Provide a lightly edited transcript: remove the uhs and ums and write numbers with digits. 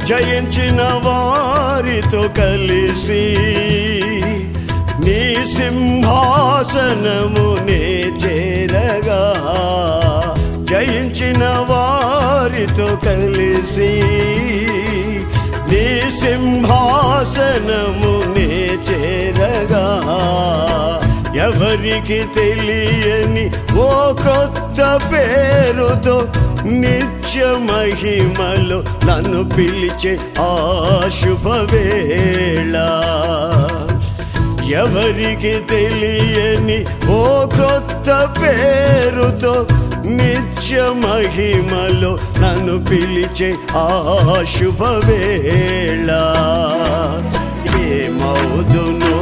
జయించిన వారితో కలిసి నీ సింహాసనమునే చేరగా, జయించిన వారితో కలిసి నీ సింహాసనమునే చేరగా, ఎవరికి తెలియని ఓ కొత్త పేరుతో నిత్య మహిమలో నన్ను పిలిచే ఆ శుభవేళ, ఎవరికి తెలియని ఓ కొత్త పేరుతో నిత్య మహిమలో నన్ను పిలిచే ఆ శుభవేళ, ఏమవుదును